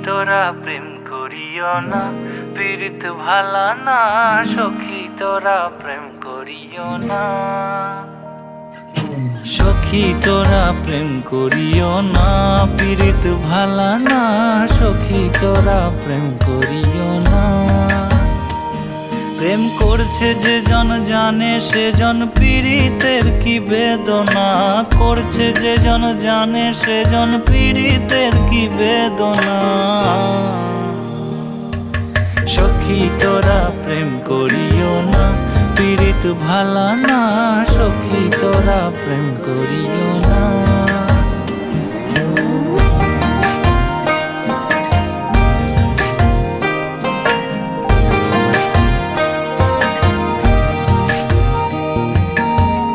তোরা প্রেম করিও না, পীড়িত ভালা না। সখী তোরা প্রেম করিও না, সখী তোরা প্রেম করিও না, পীড়িত ভালা না। সখী তোরা প্রেম করিও না। প্রেম করছে যে জন জানে, সে জন পীড়িতের কি বেদনা করছে। যে জন জানে, সে জন পীড়িতের কি বেদনা। সখী তোরা প্রেম করিও না, পীড়িত ভালা না। সখী তোরা প্রেম করিও না।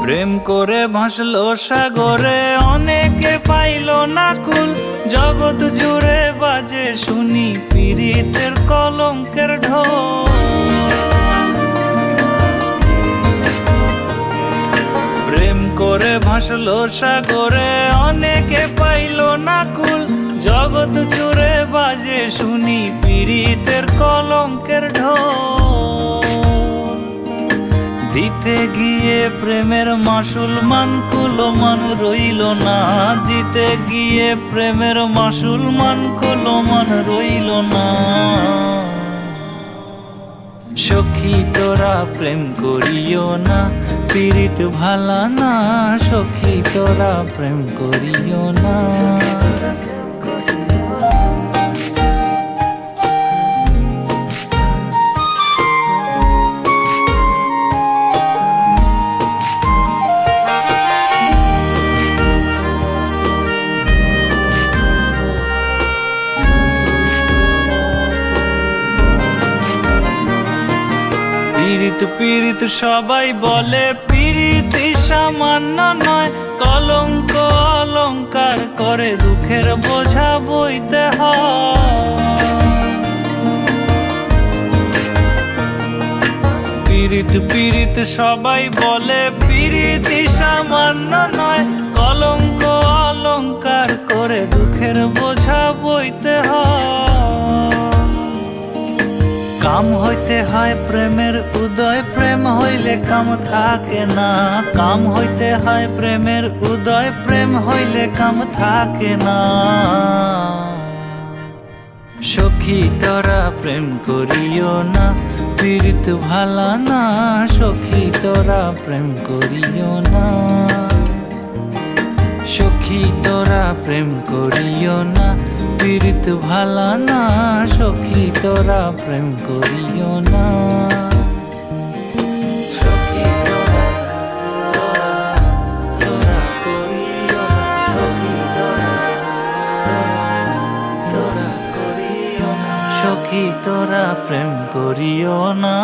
প্রেম করে ভাসলো সাগরে, অনেকে পাইল না কুল। জগৎ জুড়ে বাজে শুনি পীড়িতের কলঙ্কের ঢোল। প্রেম করে ভাসলো সাগরে, অনেকে পাইল না কুল। জগৎ জুড়ে বাজে শুনি পীড়িতের কলঙ্কের ঢোল। দিতে গিয়ে প্রেমের মাসুল মান কুলমান রইল না। দিতে গিয়ে প্রেমের মাসুল মান কুলমান রইল না। সখী তোরা প্রেম করিও না, পীড়িত ভালা না। সখী তোরা প্রেম করিও না। পীড়িত পীড়িত সবাই বলে, পীড়িতি সামান্য নয়। কলঙ্ক অলঙ্কার করে দুঃখের বোঝা বইতে হয়। পীড়িত পীড়িত সবাই বলে, পীড়িতি সামান্য নয়। কলঙ্ক অলঙ্কার করে দুঃখের বোঝা বইতে হয়। কাম হইতে হয় প্রেমের উদয়, প্রেম হইলে কাম থাকে না। কাম হইতে হয় প্রেমের উদয়, প্রেম হইলে কাম থাকে না। সখী তোরা প্রেম করিও না, পীড়িত ভালা না। সখী তোরা প্রেম করিও না। সখী তোরা প্রেম করিও না, পীড়িত ভালা না। সখী তোরা প্রেম করিও না। সখী তোরা তোরা করিও না। সখী তোরা তোরা করিও না। সখী তোরা প্রেম করিও না।